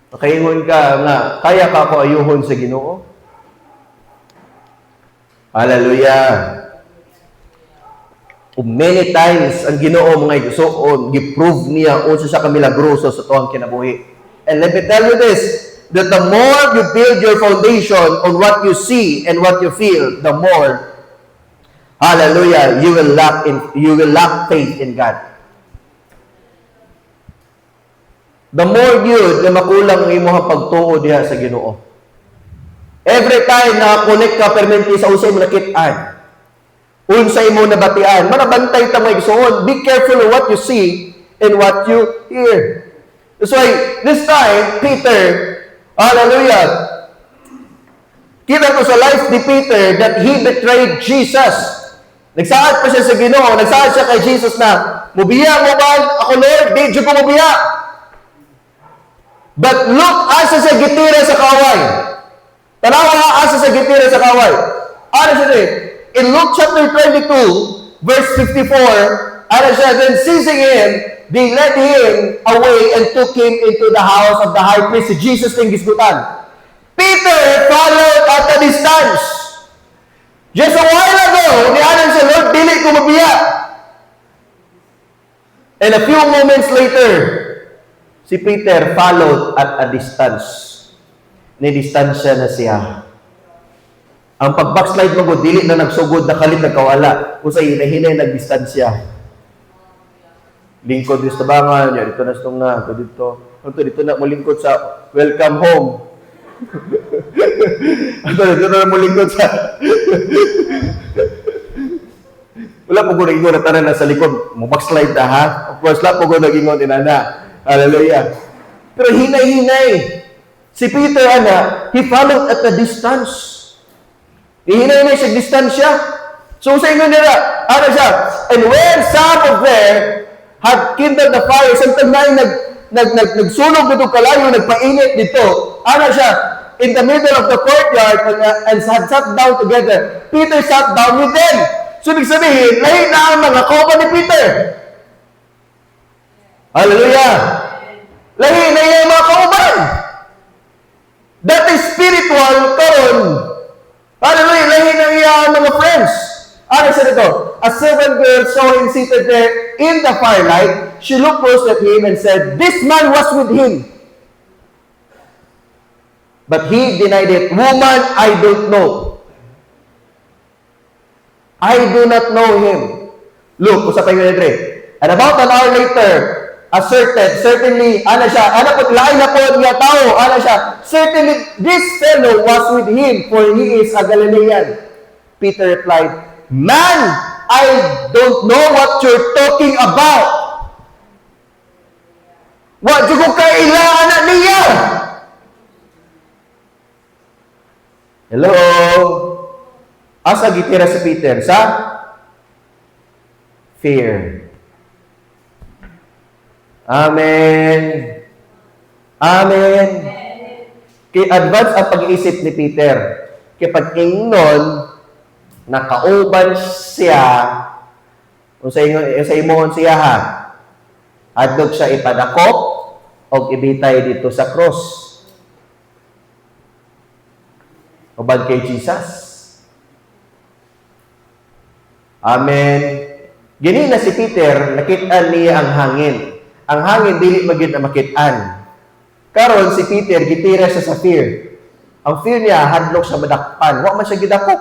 Makaingon ka nga, kaya ka ako ayuhon sa Ginoo. Hallelujah. Many times ang Ginoo mga igsoon gi-prove niya unsa sa kamilagroso sa tuwang kinabuhi. And let me tell you this, that the more you build your foundation on what you see and what you feel, the more, hallelujah, you will lack faith in God. The more yun na makulang ang imong pagtuo diha sa Ginoo. Every time na connect ka permanently sa usay mo nakit-an, unsay mo nabatian, manabantay ta may igsoon. Be careful of what you see and what you hear. That's why, this time, Peter, hallelujah, Kita ko sa life ni Peter that he betrayed Jesus. Nagsaad pa siya sa Ginoo, nagsaad siya kay Jesus na, mubiya mo ba ako, Lord? Di dyo ko mubiya. But look, asa sa gitira sa kaway. Tanawa, asa sa gitira sa kaway. Ano siya rin? In Luke chapter 22, verse 54, ano siya, then seizing him, they led him away and took him into the house of the high priest. Si Jesus ting gisgutan. Peter followed at a distance. Just a while ago, niyanan siya, Lord, dili ko mabiya. And a few moments later, si Peter followed at a distance. Ni-distansya na siya. Ang pag-backslide mo, dili na nagsugod, nakalit, nagkawala. Kung sa hinahinay, nagdistansya. Lingkod dito sa bangan, dito na itong na, dito na mulingkod sa welcome home. Dito na mulingkod sa wala po ko nag-ingon na tanan na sa likod, mag-slide na ha. Of course, wala po ko nag-ingon inana. Hallelujah. Pero hinay-hinay. Si Peter, he followed at a distance. Hinay-hinay siya, distansya. So, sa inyo nila, siya? And when some of them had kindled the fire, samtang na nagsunog dito kalayo, nagpainit dito, siya? In the middle of the courtyard and had sat down together, Peter sat down with them. So, ibig sabihin, lahi na ang mga kopa ni Peter. Hallelujah! Lahi na yung mga kauban. That is spiritual karon. Hallelujah! Lahi na yung mga friends. Ano siya dito? A servant girl saw him seated there in the firelight. She looked close at him and said, "This man was with him." But he denied it. "Woman, I don't know. I do not know him." Look, usapay ko na And about an hour later, certainly, certainly this fellow was with him, for he is a Galilean. Peter replied, "Man, I don't know what you're talking about." What do ko kailangan na niya? Hello? Asa gitira si Peter? Sa? Fear. Amen. Amen. Kay advance ang pag-iisip ni Peter. Kay pag-ingnon, nakauban siya, kung sa imohon siya ha, adlog siya ipadakop, o ibitay dito sa cross. Uban kay Jesus. Amen. Gini na si Peter, nakitaan niya ang hangin. Ang hangin, dili magid na makitaan. Karon si Peter, gitira siya sa fear. Ang fear niya, hadlok sa madakpan. Wa man siya gidakop.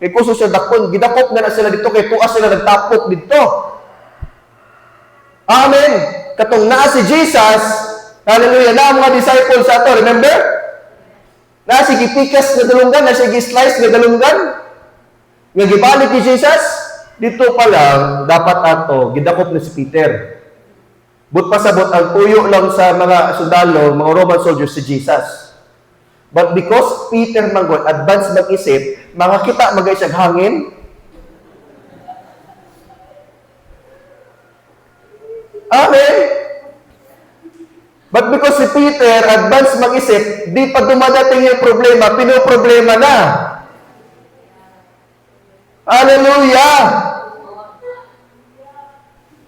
Kay kuso siya dakpon, gidakop na sila dito, kay tuas sila nagtapok dito. Amen. Katong naa si Jesus, hallelujah, na ang mga disciples sa ato, remember? Na si gipikas na dalunggan, na si gislice na dalunggan, nga gibalik ni Jesus, dito pa lang, dapat ato, gidakop na si Peter. But pasabot ang tuyo lang sa mga sundalo, mga Roman soldiers, si Jesus. But because Peter manggod, advance mag-isip, mga kita mag-isag hangin. Amen. But because si Peter, advance mag-isip, di pa dumadating yung problema, pinoproblema na. Hallelujah!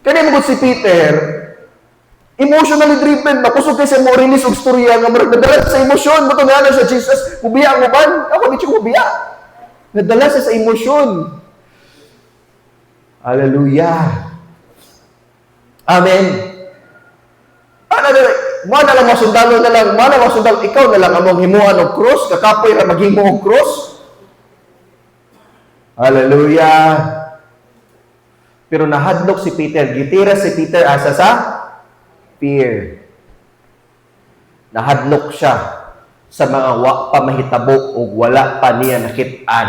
Kaya mo si Peter, emotionally driven, makusog kayo sa mo release og storya nga nadala sa emosyon, mo nga sa Jesus, kubiya mo ba? Ako di siya kubiya. Nadala sa emosyon. Hallelujah! Amen! Mana lang mga sundalo na lang, ikaw na lang among himuan og cross, kakapoy na maghimo og cross. Hallelujah! Pero nahadlok si Peter, gitira si Peter asa sa fear. Nahadlok siya sa mga wa pa mahitabo o wala pa niya nakit-an.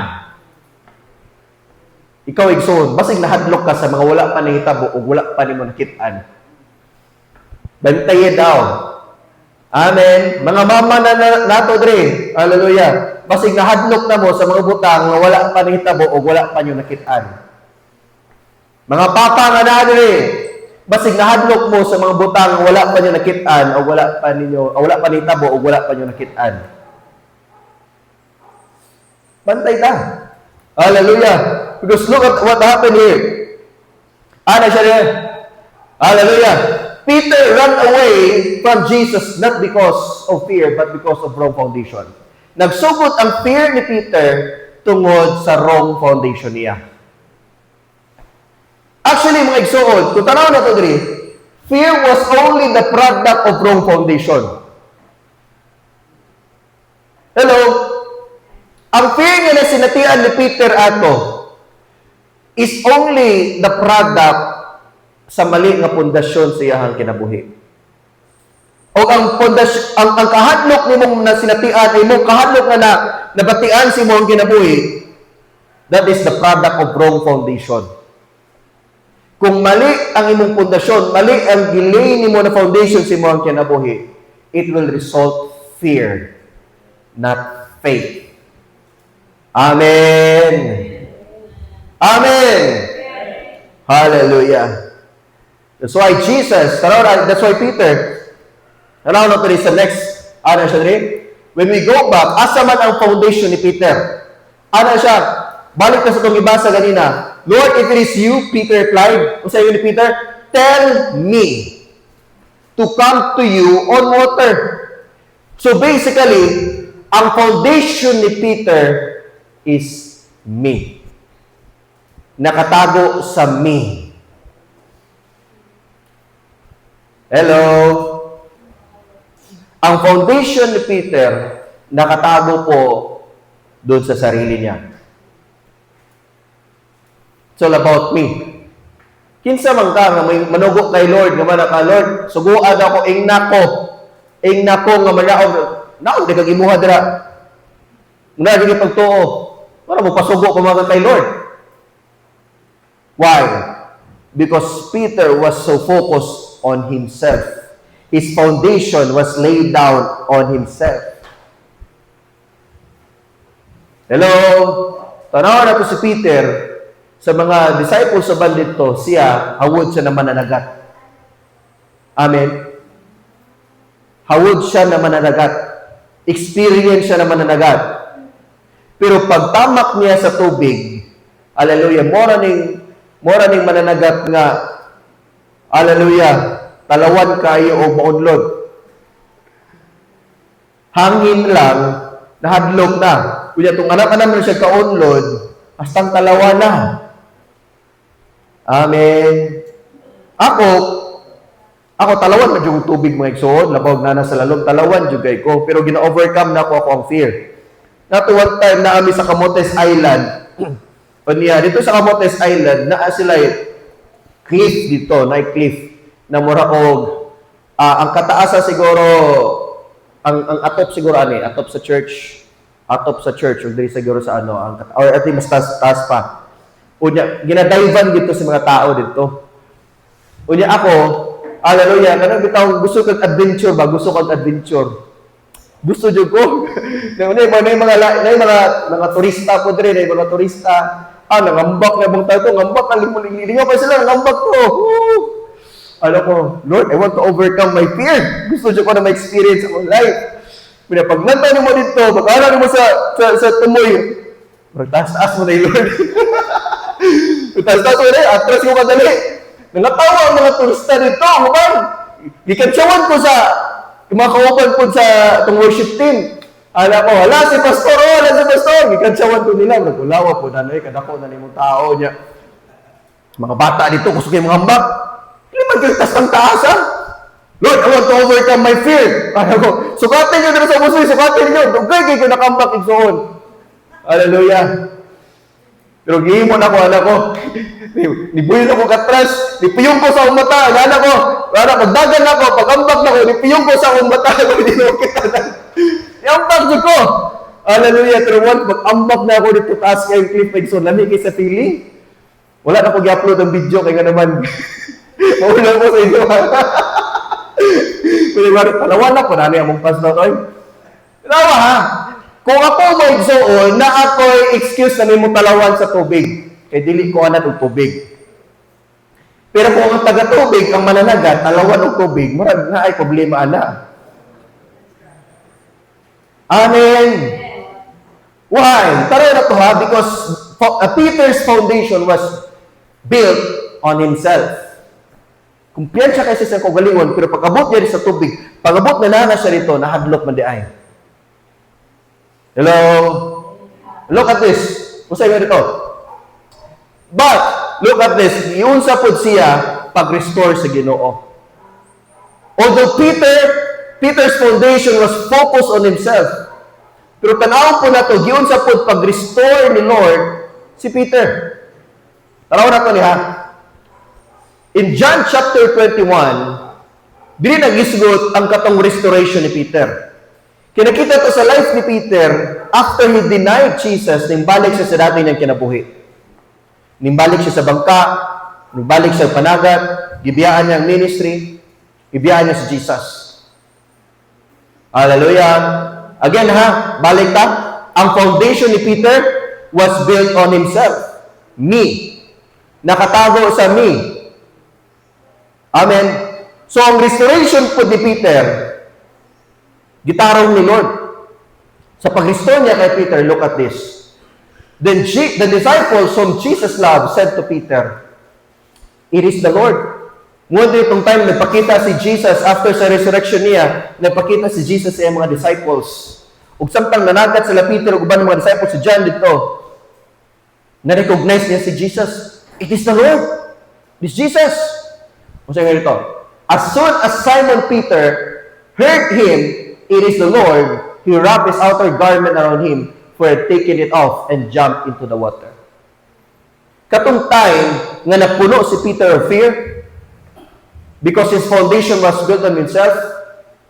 Ikaw, igsoon, basig nahadlok ka sa mga wala pa nahitabo o wala pa ni mo nakit-an. Bantaye daw. Amen. Mga mama na nato dre. Hallelujah. Basig nahadlok na mo sa mga butang nga wala pa nahitabo o wala pa nyo nakit-an. Mga papa nga na dre. Basig nahadlok mo sa mga butang nga wala pa nyo nakit-an o wala pa nahitabo o wala pa nyo nakit-an. Bantay ta. Hallelujah. Because look at what happened here. Ano siya rin? Hallelujah. Peter ran away from Jesus not because of fear but because of wrong foundation. Nagsugod ang fear ni Peter tungod sa wrong foundation niya. Actually, mga igsoon, kung tanaw na ito diri, fear was only the product of wrong foundation. Hello? Ang fear nga na sinatian ni Peter ato is only the product sa mali nga pundasyon sa iyang kinabuhi. O ang pundasyon, ang kahadlok nimong na sinatian, imong kahadlok na nabatian si imong kinabuhi, that is the product of wrong foundation. Kung mali ang imong pundasyon, mali ang gilay nimo na foundation sa imong kinabuhi, it will result fear, not faith. Amen. Amen. Hallelujah. That's why Jesus, that's why Peter, alam na ito sa next, when we go back, asa man ang foundation ni Peter? Ano siya? Balik na sa itong ibasa ganina. Lord, if it is you, Peter replied, o sa iyo ni Peter, tell me to come to you on water. So basically, ang foundation ni Peter is me. Nakatago sa me. Hello? Ang foundation ni Peter, nakatago po doon sa sarili niya. It's all about me. Kinsa man ka nga may manugo kay Lord, nga man ka, Lord, suguan ako, ingna ko nga manaog, naog, di kag imuha dira. Muna, di pagtuo. Para mo pasugo kumaga kay Lord. Why? Because Peter was so focused on himself. His foundation was laid down on himself. Hello? Tanaw na to si Peter, sa mga disciples sa bandit to, siya, hawod siya na mananagat. Amen? Hawod siya na mananagat. Experience siya na mananagat. Pero pagtamak niya sa tubig, hallelujah, mora ning mananagat nga, hallelujah, talawan kayo o maunlod. Hangin lang, nahadlok na. Kunya itong anak naman siya kaunlod, hastang talawan na. Amen. Ako talawan na yung tubig mga igsoon, labog na nasa lalong, talawan yung ko. Pero gina-overcome na ako ang fear. Nato one time na kami sa Camotes Island. O niya, dito sa Camotes Island, na sila cliff dito, na cliff. Na muraog, ang kataasa siguro, ang atop siguro atop sa church, o dili siguro sa ano, or at least mas taas pa. Unya, ginadaivan dito sa mga tao dito. Unya ako, hallelujah, kanang bitaw gusto kag adventure ba? Gusto kag adventure. Gusto jud ko. May mga turista po dire, mga turista. Nangambak na bang tayo, ngambak na lingaw pa sila, ngambak to. Ano ko, Lord, I want to overcome my fear. Gusto ko na ma-experience ang life. Pero pag nantay mo dito, pag-aral mo sa tumoy, taas mo na yung Lord. Taas mo na, atras ko kadali. Nangatawa ang mga turista dito, man. Gikatsawan ko sa, mga kaupan ko sa itong worship team. Ala ko, hala si pastor. Gikatsawan ko nila, nagulawa po na, kadako na nimong tao niya. Mga bata dito, gusto kayo mga hambak. Hindi man kayo tas ng taas, ha? Lord, I want to overcome my fear. Ano ko, sukatin nyo dito sa musoy, sukatin nyo. Dugay kayo nakambak igsoon. Hallelujah. Pero gihimon ako, anak ko. Nibuyin ako katras. Nipiyong ko sa akong mata. Anak ko, pagdagan ako, pagambak na ko, nipiyong ko sa akong mata. Hindi na kita na. Iambak dyan ko. Hallelujah. Pero pag-ambak na ako dito taas kayong cliff igsoon, lamig kayo sa feeling. Wala na ko i-upload ang video, kaya nga naman. Maulang ko sa inyo. Pinagwarit, palawan na po na niya mong pastor, oy. Lawa ha? Kung ako mo igsoon, na ako'y excuse na may talawan sa tubig, kay dili ko anak ng tubig. Pero kung ang taga-tubig, ang mananagat, talawan ng tubig, marag na ay problema ana. Amen. Why? Tara na to ha, because Peter's foundation was built on himself. Kumpiyansa kasi sa kagalingon, pero pag-abot niya sa tubig, pag-abot na siya rito, nahadlok man di ay. Hello? Look at this. Usay mo rito. But, look at this. Iunsa po siya pag-restore sa Ginoo. Although Peter's foundation was focused on himself, pero tanawon po na ito, iunsa po pag-restore ni Lord si Peter. Tanaw na ito niya. In John chapter 21, dili nagisgot ang katong restoration ni Peter. Kinakita to sa life ni Peter after he denied Jesus, nimbalik siya sa dati niyang kinabuhi. Nimbalik siya sa bangka, nimbalik siya sa panagat, gibiyaan niya ang ministry, gibiyaan niya si Jesus. Hallelujah. Again ha, balik ta. Ang foundation ni Peter was built on himself. Me. Nakatago sa me. Amen. So ang restoration po ni Peter, gitarong ni Lord. Sa pag-restore niya kay Peter, look at this. Then the disciples whom Jesus loved said to Peter, "It is the Lord." Ngunit itong time, nagpakita si Jesus, after sa resurrection niya, nagpakita si Jesus sa mga disciples. Ug samtang nanagat sila Peter ug uban mga disciples si John dito, na-recognize niya si Jesus. It is the Lord. This Jesus. Kung sa'yo ito, as soon as Simon Peter heard him, it is the Lord, he wrapped his outer garment around him, for he had taken it off and jumped into the water. Katong time nga napuno si Peter of fear, because his foundation was built on himself,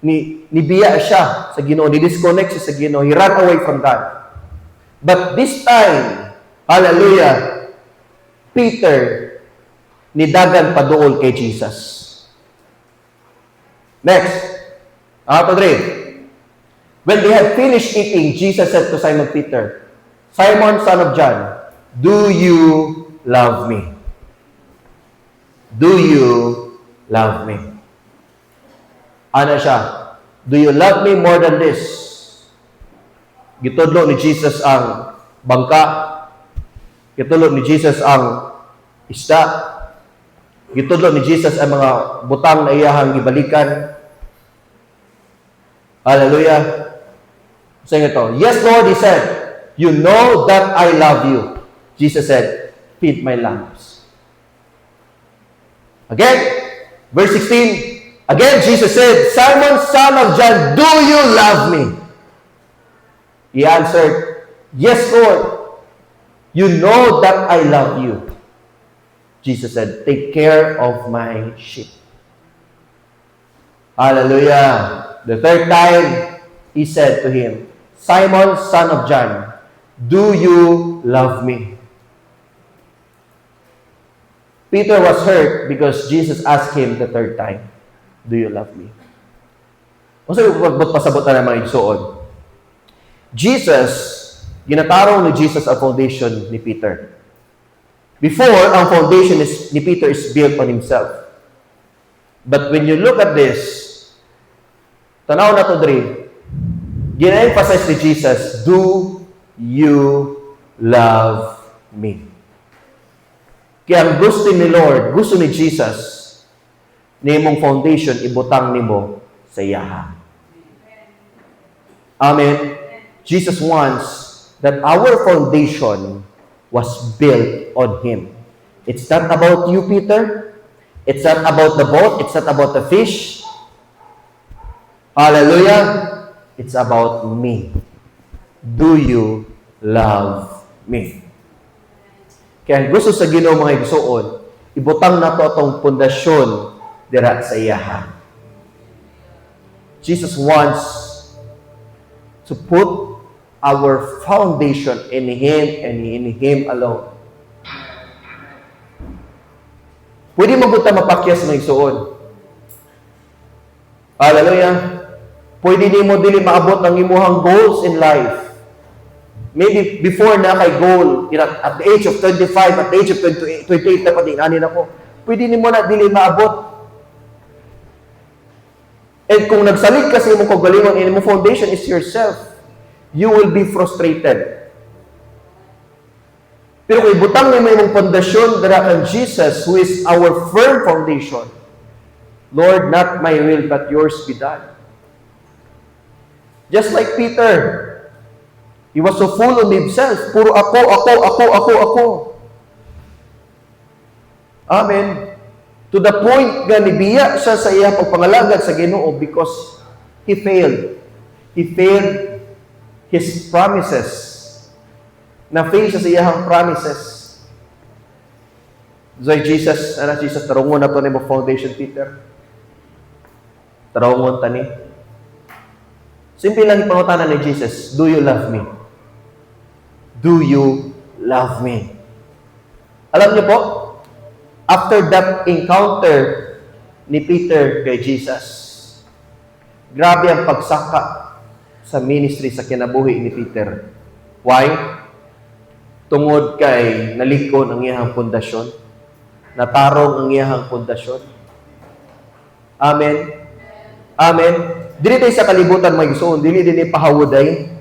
nibiya siya sa Ginoo, ni-disconnect siya sa Ginoo, he ran away from God. But this time, hallelujah, Peter nidagan paduol kay Jesus. Next, to 3. When they had finished eating, Jesus said to Simon Peter, "Simon, son of John, do you love me?" Do you love me? Ano siya? Do you love me more than this? Gitudlo ni Jesus ang bangka. Gitudlo ni Jesus ang isda. Gitudlo ni Jesus ang mga butang na iyahang gibalikan. Hallelujah. Saying ito, "Yes, Lord," he said, "you know that I love you." Jesus said, "Feed my lambs." Again, verse 16. Again, Jesus said, "Simon, son of John, do you love me?" He answered, "Yes, Lord. You know that I love you." Jesus said, "Take care of my sheep." Hallelujah. The third time, he said to him, "Simon, son of John, do you love me?" Peter was hurt because Jesus asked him the third time, "Do you love me?" Kung sa'yo, pasabot na naman igsoon. Jesus, ginatarong ni Jesus ang foundation ni Peter. Before, ang foundation ni Peter is built on himself. But when you look at this, tanaw na to diri, gina-emphasize ni Jesus, "Do you love me?" Kaya ang gusto ni Lord, gusto ni Jesus, na imong foundation, ibutang nimo sa iyaha. Amen. Jesus wants that our foundation was built on Him. It's not about you, Peter. It's not about the boat. It's not about the fish. Hallelujah. It's about me. Do you love me? Kaya gusto sa Ginoo mga igsuon, ibutang na to atong pundasyon dira sa iyaha. Jesus wants to put our foundation in Him and in Him alone. Pwede mabuta mapakyas ng igsuon. Hallelujah. Pwede nimo dili maabot ang imuhang goals in life. Maybe before na kay goal, at the age of 25, at the age of 28 na pati anin ako, pwede nimo na dili maabot. And kung nagsalig kasi mo kagalingon in mo foundation is yourself, you will be frustrated. Pero kung ibutang nimo imong pundasyon dira kang Jesus who is our firm foundation, Lord, not my will but yours be done. Just like Peter, he was so full of himself. Puro ako. Amen. To the point nga nibiya siya sa iya pagpangalagad sa Ginoo because he failed. He failed his promises. Na-fail siya sa iyang promises. So Jesus, tarungon na to ni mo foundation, Peter. Tarungon tani. Simple lang ipangutanan ni Jesus, do you love me? Do you love me? Alam niyo po, after that encounter ni Peter kay Jesus, grabe ang pagsaka sa ministry sa kinabuhi ni Peter. Why? Tungod kay nalikon ang iyahang pundasyon, natarong ang iyahang pundasyon. Amen. Amen. Dili tayo sa kalibutan may gustoon, dili din ipahawuday,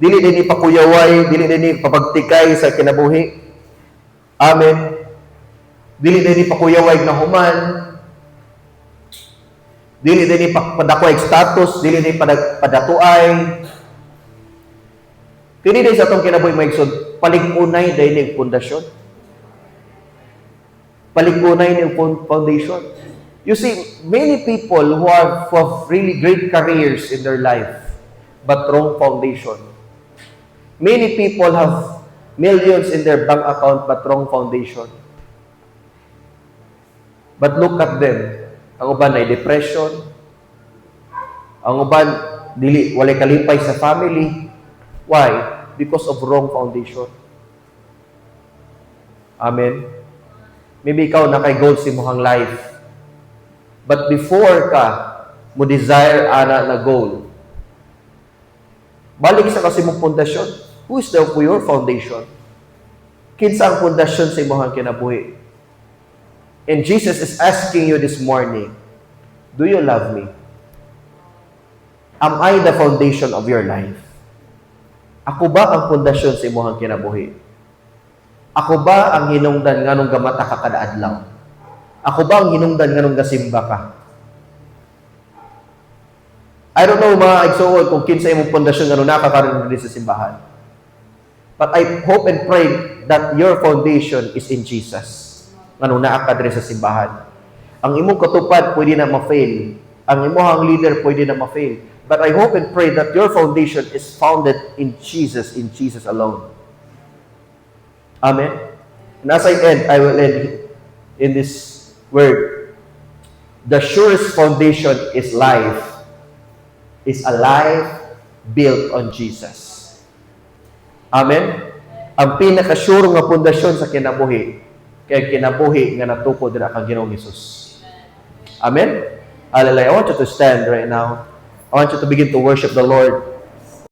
dili din ipakuyaway, dili din ipapagtikay sa kinabuhi. Amen. Dili din ipakuyaway na human, dili din ipadakway status, dili din padatuay. Kini din sa atong kinabuhi may gustoon, palig-unay dahil ng pundasyon. Palig-unay ng foundation. You see, many people who have really great careers in their life, but wrong foundation. Many people have millions in their bank account, but wrong foundation. But look at them. Ang uban ay depression. Ang uban, walay kalipay sa family. Why? Because of wrong foundation. Amen? Maybe ikaw na kay goals sa imong life. But before ka mo desire ana na goal, balik sa kasi mong pundasyon. Who is your foundation? Kinsa ang pundasyon sa imong kinabuhi? And Jesus is asking you this morning, do you love me? Am I the foundation of your life? Ako ba ang pundasyon sa imong kinabuhi? Ako ba ang hinungdan nganong gamata ka kada adlaw? Ako ba ang hinungdan nganong gasimba ka? I don't know mga igsoon kung kinsa imong pundasyon nganong nakakaroon din sa simbahan. But I hope and pray that your foundation is in Jesus. Nganong naa ka diri sa simbahan. Ang imong katupad pwede na ma-fail. Ang imong leader pwede na ma-fail. But I hope and pray that your foundation is founded in Jesus alone. Amen. And as I end, I will end in this word. The surest foundation is life. Is a life built on Jesus. Amen. Ang pinaka-sure nga pundasyon sa kinabuhi kay kinabuhi nga natukod dira kang Ginoong Hesus. Amen. Hallelujah. I want you to stand right now. I want you to begin to worship the Lord.